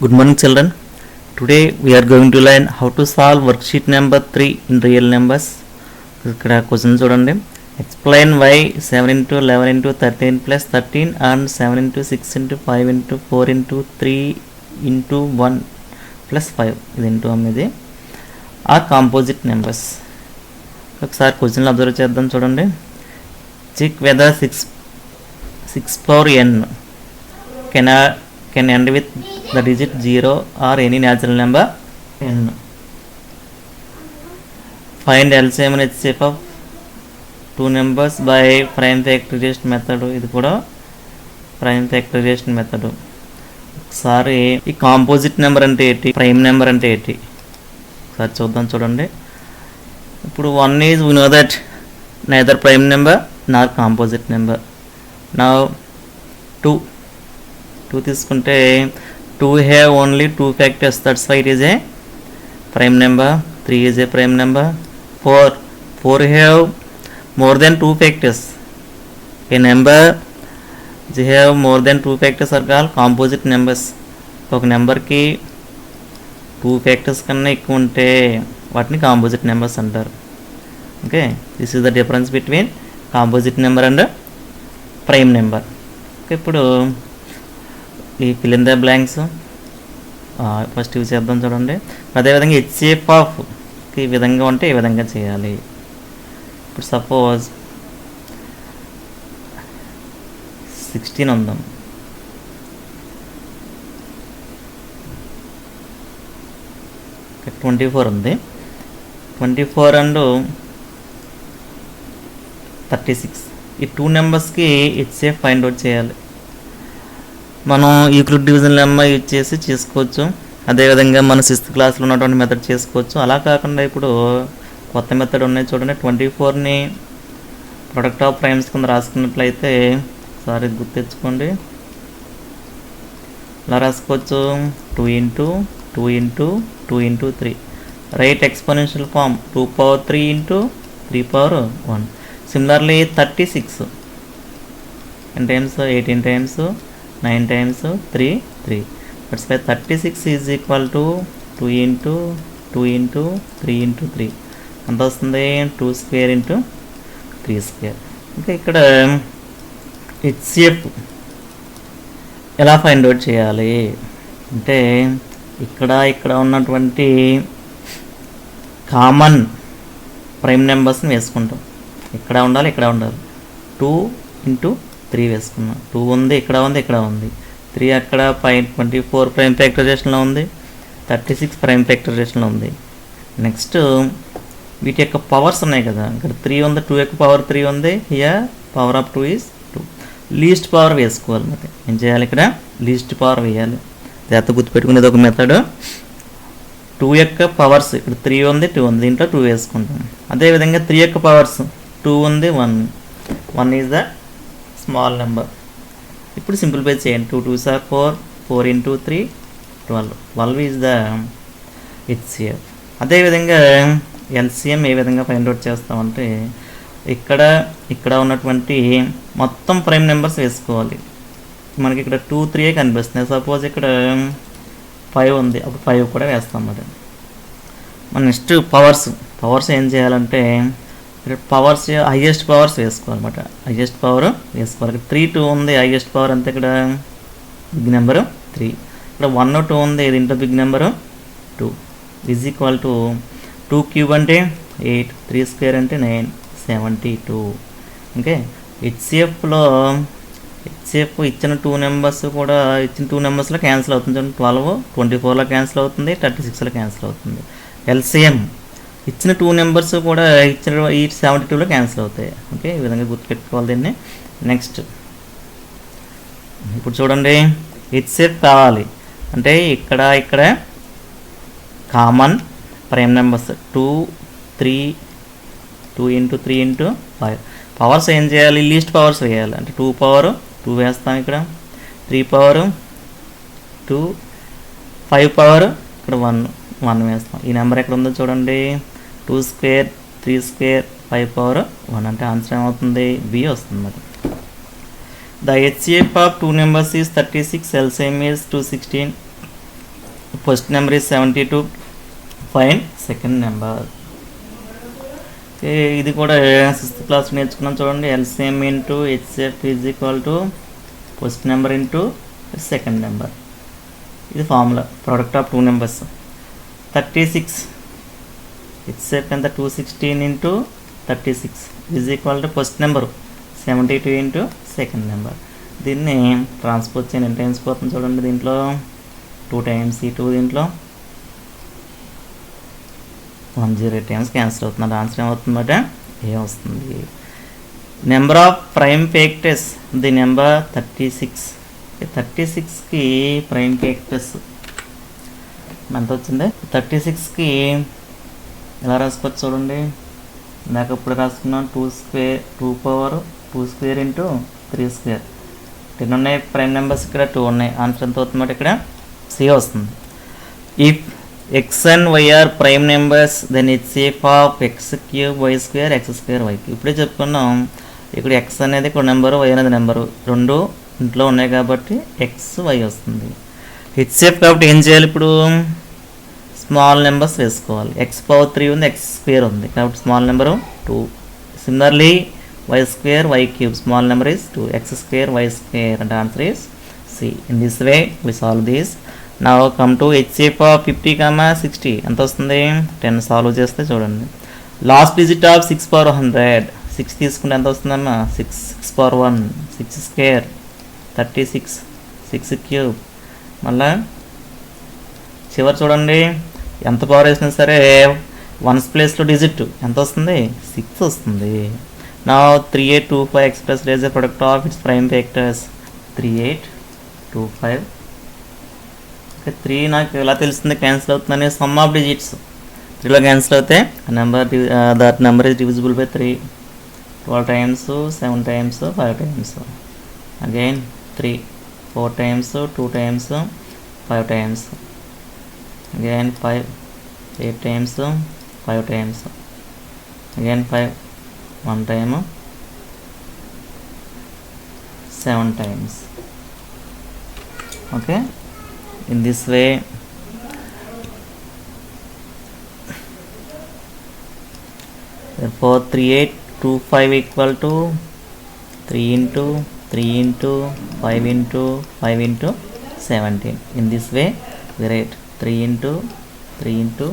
Good morning children. Today we are going to learn how to solve worksheet number 3 in real numbers. ఇక్కడ question చూడండి. Explain why 7 into 11 into 13 plus 13 and 7 into 6 into 5 into 4 into 3 into 1 plus 5 ఇది into ఇది are composite numbers. ఒకసారి క్వశ్చన్లు observe చేద్దాం చూడండి. Check whether 6 power n can end with the digit 0 or any natural number n. Find LCM and HCF of two numbers by prime factorization method. ఇది కూడా prime factorisation method. ఒకసారి ఈ composite number అంటే ఏంటి, prime number అంటే ఏంటి ఒకసారి చూద్దాం చూడండి. ఇప్పుడు 1 is we know that neither prime number nor composite number. Now 2 తీసుకుంటే 2 have only 2 factors, that's why it is a prime number. 3 is a prime number. 4 have more than 2 factors. A number they have more than 2 factors are called composite numbers. ఒక నెంబర్కి 2 factors కన్నా ఎక్కువ ఉంటే వాటిని composite numbers అంటారు. Okay, this is the difference between composite number and prime number. Okay, ఇప్పుడు ఈ fill in the blanks first ఇవి చేద్దాం చూడండి. అదేవిధంగా హెచ్సిఎఫ్ ఆఫ్ ఈ విధంగా ఉంటే ఈ విధంగా చేయాలి. ఇప్పుడు సపోజ్ 16 ఉందాం. ఓకే, 24 ఉంది. 24 అండ్ 36 ఈ 2 నెంబర్స్కి హెచ్సిఎఫ్ ఫైండ్ అవుట్ చేయాలి. మనం యూక్లిడ్ డివిజన్ లెమ్మా యూజ్ చేసి చేసుకోవచ్చు. అదేవిధంగా మన 6th క్లాస్లో ఉన్నటువంటి మెథడ్ చేసుకోవచ్చు. అలా కాకుండా ఇప్పుడు కొత్త మెథడ్ ఉన్నాయి చూడండి. 24ని ప్రొడక్ట్ ఆఫ్ ప్రైమ్స్ కింద రాసుకున్నట్లయితే ఒకసారి గుర్తెచ్చుకోండి. ఇలా రాసుకోవచ్చు. 2 into 2 into 2 into 3 right exponential form 2 power 3 into 3 power 1. Similarly 36 10 times 18 times 9 times 3 3. That's why 36 is equal to 2 into 2 into 3 into 3 అంత వస్తుంది. 2 square into 3 square. ఇంకా ఇక్కడ హెచ్సిఎఫ్ ఎలా ఫైండ్ అవుట్ చేయాలి అంటే ఇక్కడ ఉన్నటువంటి కామన్ ప్రైమ్ నెంబర్స్ని వేసుకుంటాం. ఇక్కడ ఉండాలి, ఇక్కడ ఉండాలి. 2 into 3 వేసుకున్నాం. 2 ఉంది, ఇక్కడ ఉంది, ఇక్కడ ఉంది. 3 అక్కడ 24 ప్రైమ్ ఫ్యాక్టరైజేషన్లో ఉంది. 36 ప్రైమ్ ఫ్యాక్టరైజేషన్లో ఉంది. నెక్స్ట్ వీటి యొక్క పవర్స్ ఉన్నాయి కదా. ఇక్కడ 3 ఉంది, 2 యొక్క పవర్ 3 ఉంది. Here power of 2 is 2. Least power వేసుకోవాలి. మరి ఏం చేయాలి, ఇక్కడ లీస్ట్ పవర్ వేయాలి. జాగ్రత్త గుర్తుపెట్టుకునేది ఒక మెథడ్. 2 యొక్క పవర్స్ ఇక్కడ 3 ఉంది, 2 ఉంది, దీంట్లో 2 వేసుకుంటాం. అదేవిధంగా 3 యొక్క పవర్స్ 2 ఉంది, 1 ఈజ్ ద స్మాల్ నెంబర్. ఇప్పుడు సింప్లిఫై చేయండి. 2 2s are 4, 4 into 3 12 is the HCF. అదేవిధంగా ఎల్సిఎం ఏ విధంగా ఫైండ్ అవుట్ చేస్తామంటే ఇక్కడ ఉన్నటువంటి మొత్తం ప్రైమ్ నెంబర్స్ వేసుకోవాలి. మనకి ఇక్కడ 2 3 కనిపిస్తున్నాయి. సపోజ్ ఇక్కడ 5 ఉంది, అప్పుడు 5 కూడా వేస్తాం. మరి మన నెక్స్ట్ పవర్స్ ఏం చేయాలంటే పవర్స్ హైయెస్ట్ పవర్స్ వేసుకోవాలన్నమాట. హైయెస్ట్ పవర్ వేసుకోవాలి. 3 2 ఉంది, హైయెస్ట్ పవర్ అంతే. ఇక్కడ బిగ్ నెంబరు 3. ఇక్కడ 1 2 ఉంది, దీంట్లో big number 2 is equal to 2 cube అంటే 8, 3 స్క్వేర్ అంటే 9, 72. ఓకే, హెచ్సిఎఫ్లో ఇచ్చిన 2 నెంబర్స్ కూడా ఇచ్చిన 2 నెంబర్స్లో క్యాన్సిల్ అవుతుంది. 12 24లో క్యాన్సిల్ అవుతుంది, 36లో క్యాన్సిల్ అవుతుంది. ఎల్సిఎం ఇచ్చిన 2 నెంబర్స్ కూడా ఇచ్చిన ఈ 72లో క్యాన్సిల్ అవుతాయి. ఓకే, ఈ విధంగా గుర్తుపెట్టుకోవాలి దీన్ని. నెక్స్ట్ ఇప్పుడు చూడండి, హెచ్సిఎఫ్ కావాలి అంటే ఇక్కడ common prime numbers 2 3 2 into 3 into 5. Powers ఏం చేయాలి, లీస్ట్ పవర్స్ వేయాలి. అంటే 2 power 2 వేస్తాం, ఇక్కడ 3 power 2, 5 power ఇక్కడ 1 వేస్తాం. ఈ నెంబర్ ఎక్కడ ఉందో చూడండి. 2 square 3 square 5 power 1 అంటే ఆన్సర్ ఏమవుతుంది, బి వస్తుంది. మరి The HCF of two numbers is 36, LCM is 216. First number is 72, find second number. ఇది కూడా 6th క్లాస్ నేర్చుకున్నాం చూడండి. LCM into HCF is equal to first number into second number. ఇది formula, product of 2 numbers. 36 HCF ఎంత 216 into 36 is equal to first number 72 into second number. దీన్ని transpose చేయని ఎన్ని times పోతుంది చూడండి. దీంట్లో 2 టైమ్స్, ఈ 2 దీంట్లో 108 టైమ్స్ క్యాన్సిల్ అవుతుంది. ఆన్సర్ ఏమవుతుందంటే ఏ వస్తుంది. Number of prime factors the number 36. 36కి ప్రైమ్ ఫ్యాక్టర్స్ ఎంత వచ్చింది? 36కి ఎలా రాసుకోవచ్చు చూడండి. ఇందాక ఇప్పుడు రాసుకున్నాం 2 పవర్ 2 స్క్వేర్ ఇంటూ 3 స్క్వేర్. 10 ఉన్నాయి ప్రైమ్ నెంబర్స్, ఇక్కడ 2 ఉన్నాయి. ఆన్సర్ ఎంత అవుతుందంటే ఇక్కడ సి వస్తుంది. If X and Y are prime numbers then HCF of X cube Y square X square Y cube. ఇప్పుడే చెప్పుకున్నాం ఇక్కడ ఎక్స్ అనేది ఇక్కడ నెంబరు, వై అనేది నెంబరు, రెండు ఇంట్లో ఉన్నాయి కాబట్టి ఎక్స్ వై వస్తుంది. హెచ్సిఎఫ్ కాబట్టి ఏం చేయాలి? ఇప్పుడు స్మాల్ నెంబర్స్ వేసుకోవాలి. ఎక్స్ పవర్ 3 ఉంది, ఎక్స్ స్క్వేర్ ఉంది కాబట్టి small number 2. Similarly Y square Y cube small number is 2, X square Y square and answer is C. In this way we solve this. Now come to HCF of 50, 60 ఎంత వస్తుంది? 10 solve చేస్తే చూడండి. Last digit of 6 power 100, 6 తీసుకుంటే ఎంత వస్తుందన్న? 6 power 1, 6 square 36, 6 cube. మళ్ళా చివరి చూడండి, ఎంత పవర్ వేసినా సరే 1's ప్లేస్లో డిజిట్ ఎంత వస్తుంది? 6 వస్తుంది. నా 3825 express as a product of its prime factors. 3825 3 నాకు ఎలా తెలుస్తుంది క్యాన్సిల్ అవుతుందని? సమ్ ఆఫ్ డిజిట్స్ 3లో క్యాన్సిల్ అవుతే that number is divisible by 3. 12 times, 7 times, 5 times. Again 3, 4 times, 2 times, 5 times. Again 5, 8 times, 5 times. Again 5, 1 time, 7 times. Okay, in this way therefore 3825 equal to 3 into 3 into 5 into 5 into 17. In this way we write 3 into 3 into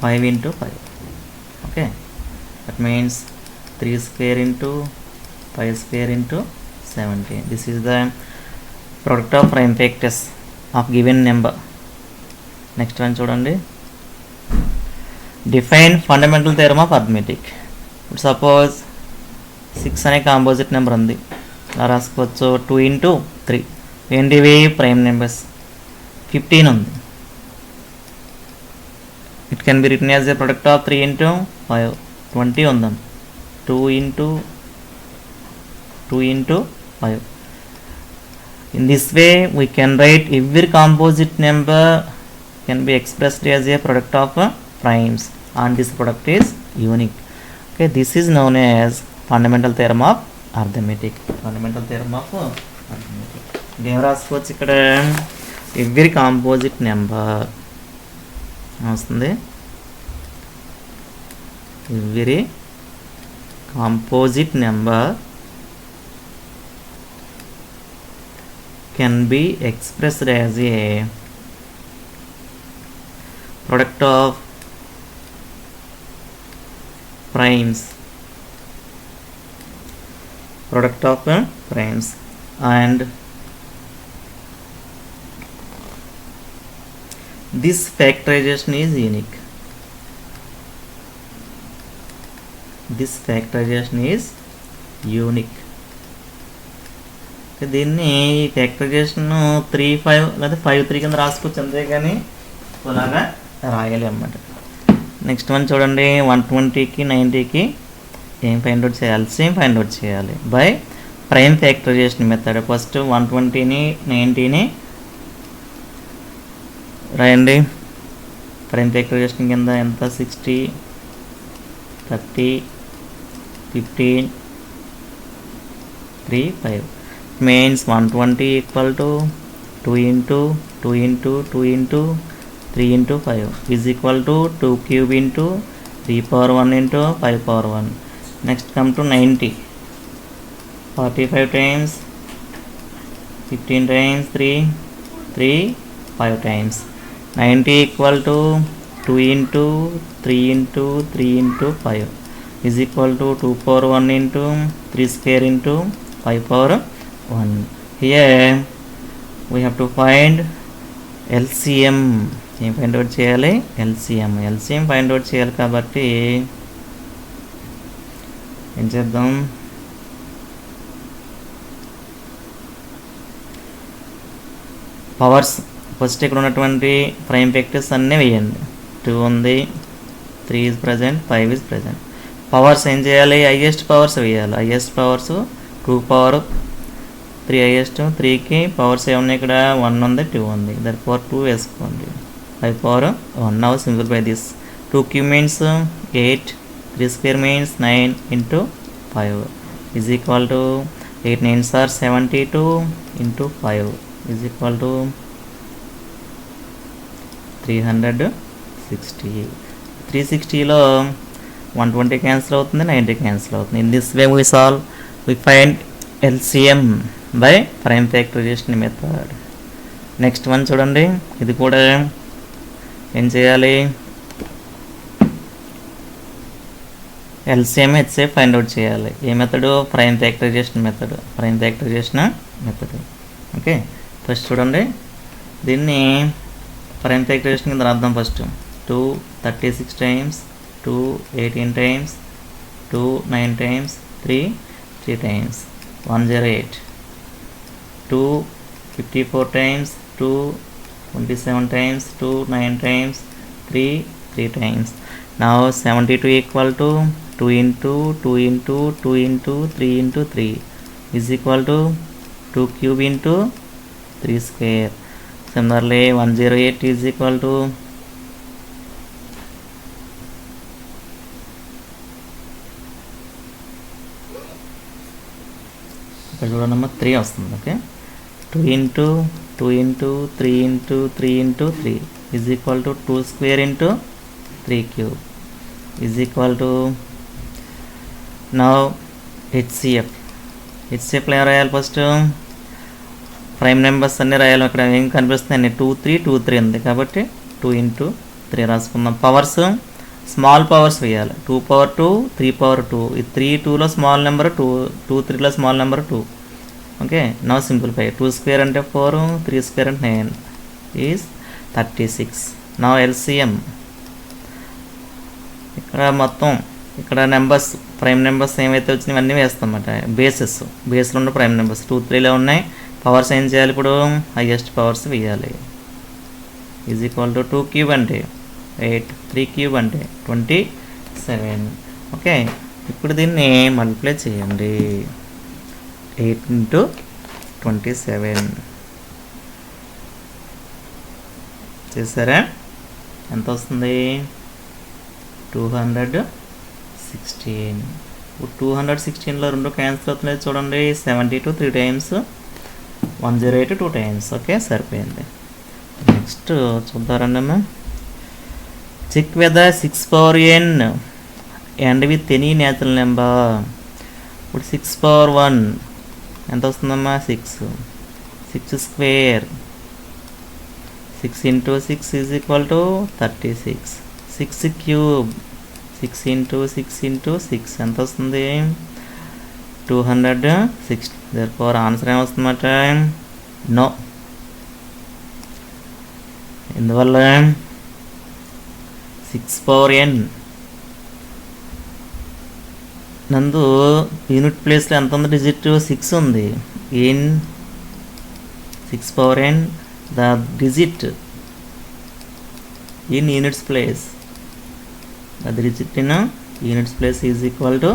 5 into 5. Okay, that means 3 square into 5 square into 17. This is the product of prime factors of given number. Next one చూడండి. Define fundamental theorem of arithmetic. Suppose 6 అనే composite number ఉంది. అలా రాసుకోవచ్చు. 2 into 3 ఏంటివి? Prime numbers. 15 ఉంది. It can be written as a product of 3 into 5. 20 ఉందాం. 2 into 5. In this way we can write every composite number can be expressed as a product of primes and this product is unique. Okay, this is known as fundamental theorem of arithmetic. Fundamental theorem of arithmetic. Dem రాసుకోవచ్చు ఇక్కడ every composite number వస్తుంది. Every composite number can be expressed as a product of primes. Product of primes and this factorization is unique. This factorization is unique. దీన్ని factorisation 3-5 లేదా 5-3 కింద రాసుకోవచ్చు, అంతేగాని అలాగా రాయాలి అన్నమాట. నెక్స్ట్ వన్ చూడండి. 120కి 90కి ఏం ఫైండ్ అవుట్ చేయాలి? సేమ్ ఫైండ్ అవుట్ చేయాలి by prime factorisation method. First 120ని 90ని రాయండి. ప్రైమ్ ఫ్యాక్టరైజేషన్ కింద ఎంత? 60, 30, 15, 3, 5. means 120 equal to 2 into 2 into 2 into 3 into 5 is equal to 2 cube into 3 power 1 into 5 power 1. Next come to 90. 45 times 15 times 3 5 times 90 equal to 2 into 3 into 3 into 5 is equal to 2 power 1 into 3 square into 5 power 1. Here we have to find LCM. ఏం find out చేయాలి? LCM find out చేయాలి కాబట్టి ఏం చేద్దాం? Powers first ఇక్కడ ఉన్నటువంటి prime factors అన్నీ వేయండి. 2 ఉంది, 3 is present, 5 is present. Powers ఏం చేయాలి? హైయెస్ట్ పవర్స్ వేయాలి. Highest powers 2 power 3 highest. 3కి పవర్స్ ఏమున్నాయి? ఇక్కడ 1 ఉంది, 2 ఉంది. దట్ పవర్ 2 వేసుకోండి. 5 power 1. Now simplify this. 2 cube means 8, 3 square means 9 into 5 is equal to 8 9s are 72 into 5 is equal to 360. 360లో 120 cancel అవుతుంది, 90 క్యాన్సిల్ అవుతుంది. In this way we find LCM by prime factorization method. Next one చూడండి. ఇది కూడా ఏం చేయాలి? LCM HCF find out చేయాలి. ఏ method? Prime factorisation method. Okay, first చూడండి. దీన్ని ప్రైమ్ ఫ్యాక్టరైజేషన్ కింద రాద్దాం. First 2 36 times, 2 18 times, 2 9 times, 3 times 108, 2 54 times, 2 27 times, 2 9 times, 3 times. Now 72 equal to 2 into 2 into 2 into 3 into 3 is equal to 2 cube into 3 square. Similarly 108 is equal to number 3 వస్తుంది. Okay, 2 into 2 into 3 into 3 into 3 is equal to 2 square into 3 cube is equal to now HCF లో ఏం రాయాలి? First prime numbers అన్నీ రాయాలి. ఇక్కడ ఏం కనిపిస్తుంది? 2 3 2 3 ఉంది కాబట్టి 2 into 3 రాసుకుందాం. పవర్స్ స్మాల్ పవర్స్ వేయాలి. 2 power 2, 3 power 2. ఈ 3 2లో స్మాల్ నెంబర్ 2, 2 3లో small number 2. Okay, now simplify. 2 square అంటే 4, 3 స్క్వేర్ అంటే 9 ఈజ్ 36. Now LCM. ఇక్కడ మొత్తం ఇక్కడ నెంబర్స్ ప్రైమ్ నెంబర్స్ ఏమైతే వచ్చినాయి అన్నీ వేస్తాం అన్నమాట. బేస్లో ఉన్న ప్రైమ్ నెంబర్స్ 2 3లో ఉన్నాయి. పవర్స్ ఏం చేయాలి? ఇప్పుడు హైయెస్ట్ పవర్స్ వేయాలి. ఈజ్ ఈక్వల్ టు 2 క్యూబ్ అంటే 8, 3 క్యూబ్ అంటే 27. ఓకే, ఇప్పుడు దీన్ని మల్టిప్లై చేయండి. 8 into 27 చేసారా? ఎంత వస్తుంది? 216. 216లో 2 క్యాన్సిల్ అవుతున్నాయి చూడండి. 72 3 టైమ్స్, 108 2 టైమ్స్. ఓకే, సరిపోయింది. నెక్స్ట్ చూద్దారండి అమ్మా. Check whether 6 power n and with any natural number. ఇప్పుడు 6 power 1 ఎంత వస్తుందమ్మా? 6. 6 square 6 into 6 is equal to 36. 6 cube 6 into 6 into 6 ఎంత వస్తుంది? 260. therefore ఆన్సర్ ఏమొస్తుందన్నమాట? నో. ఎందువల్ల? 6 power n నందు యూనిట్ ప్లేస్లో ఎంత ఉంది? డిజిట్ 6 ఉంది. In 6 power n the digit in units place, the digit in units place is equal to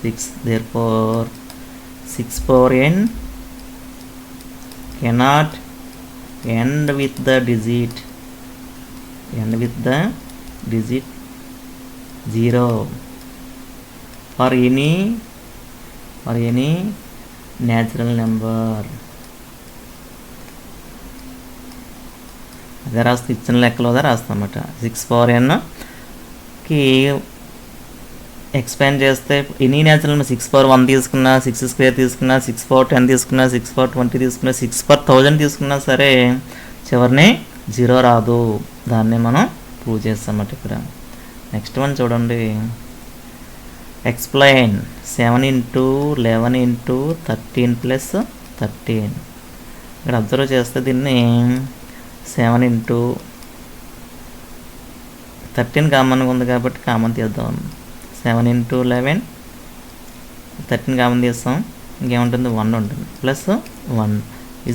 6. therefore 6 power n cannot end with the digit 0 for any natural number. అదే రాస్తే ఇచ్చిన లెక్కలోదా రాస్తాం అన్నమాట. 6n ఎక్స్పాండ్ చేస్తే any natural number 6/1 తీసుకున్నా, 6² తీసుకున్నా, 6/10 తీసుకున్నా, 6/20 తీసుకున్నా, 6/1000 తీసుకున్నా సరే చివరిని 0 రాదు. దాన్నే మనం ప్రూవ్ చేస్తామన్నమాట ఇక్కడ. నెక్స్ట్ వన్ చూడండి. ఎక్స్ప్లెయిన్ 7 × 11 × 13 + 13. ఇక్కడ అబ్జర్వ్ చేస్తే దీన్ని 7 × 13 కామన్గా ఉంది కాబట్టి కామన్ తీద్దాం. 7 × 11 13 కామన్ తీస్తాం, ఇంకేముంటుంది 1 ఉంటుంది, +1 =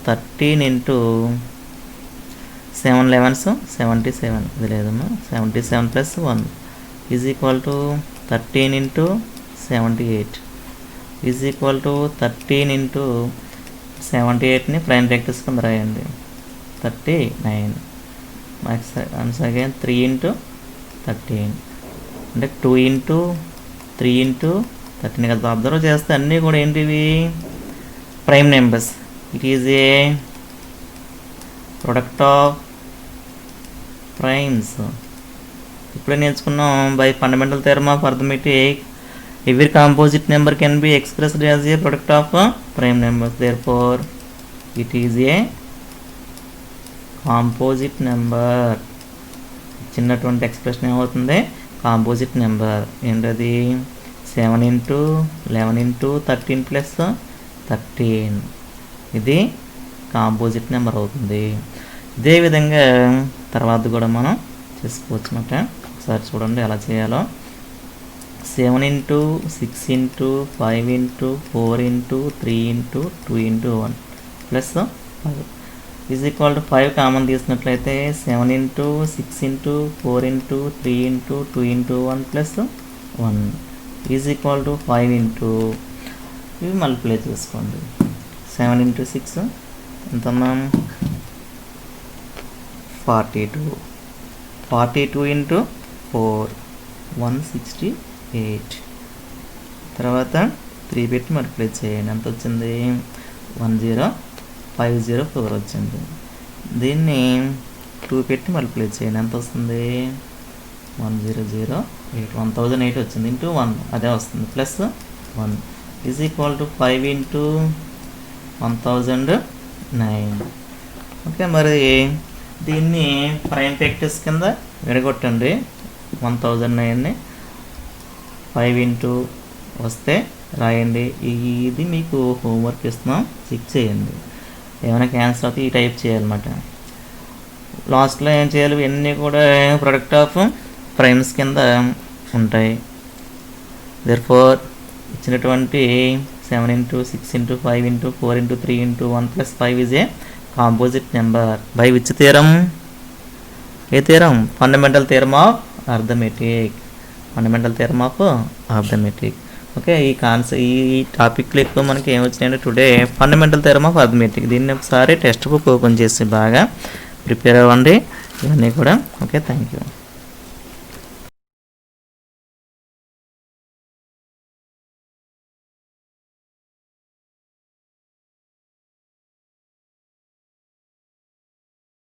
13 × 7 11s 77. ఇది లేదమ్మా, 77 + 1 = 13 × 78 13 × 78ని ప్రైమ్ ఫ్యాక్టర్స్ కింద రాయండి. 39. వన్స్ అగైన్ 3 × 13 అంటే 2 × 3 × 13 కదా. అబ్జర్వ్ చేస్తే అన్నీ కూడా ఏంటివి prime numbers. It is a product of primes. ఇప్పుడే నేర్చుకున్నాం by fundamental theorem of arithmetic every composite number can be expressed as a product of prime numbers. Therefore it is a composite number. చిన్నటువంటి expression ఏమవుతుంది, composite number. ఏంటది 7 × 11 × 13 + 13. ఇది composite number అవుతుంది. ఇదే విధంగా తర్వాత కూడా మనం చేసుకోవచ్చు అన్నమాట. ఒకసారి చూడండి ఎలా చేయాలో. 7 × 6 × 5 × 4 × 3 × 2 × 1 + 5 5 కామన్ తీసినట్లయితే 7 × 6 × 4 × 3 × 2 × 1 + 1 5 ఇవి మల్టిప్లై చేసుకోండి. 7 × 6 ఎంతమ్మా 42 42 × 4 168. తర్వాత 3 పెట్టి మల్టిప్లై చేయండి. ఎంత వచ్చింది 10504 వచ్చింది. దీన్ని 2 పెట్టి మల్టిప్లై చేయండి. ఎంత వస్తుంది 1008 1008 వచ్చింది. ఇంటూ 1 అదే వస్తుంది, +1 5 × 1009. ఓకే, మరి దీన్ని ప్రైమ్ ఫ్యాక్టర్స్ కింద విడగొట్టండి. 1009ని 5 × వస్తే రాయండి. ఇది మీకు హోంవర్క్ ఇస్తున్నాం, చెక్ చేయండి. ఏమైనా క్యాన్సర్ అయితే ఈ టైప్ చేయాలన్నమాట. లాస్ట్లో ఏం చేయాలి, ఇవన్నీ కూడా ప్రొడక్ట్ ఆఫ్ ప్రైమ్స్ కింద ఉంటాయి. దేర్ఫోర్ ఇచ్చినటువంటి 7 × 6 × 5 × 4 × 3 × 1 + 5 is a composite number by which theorem? A theorem? Fundamental theorem of arithmetic. Fundamental theorem of arithmetic. Okay, ఈ టాపిక్లో ఎక్కువ మనకి ఏమొచ్చినాయంటే today fundamental theorem of arithmetic. దీన్ని ఒకసారి టెక్స్ట్ బుక్ ఓపెన్ చేసి బాగా ప్రిపేర్ అవ్వండి ఇవన్నీ కూడా. Okay, thank you.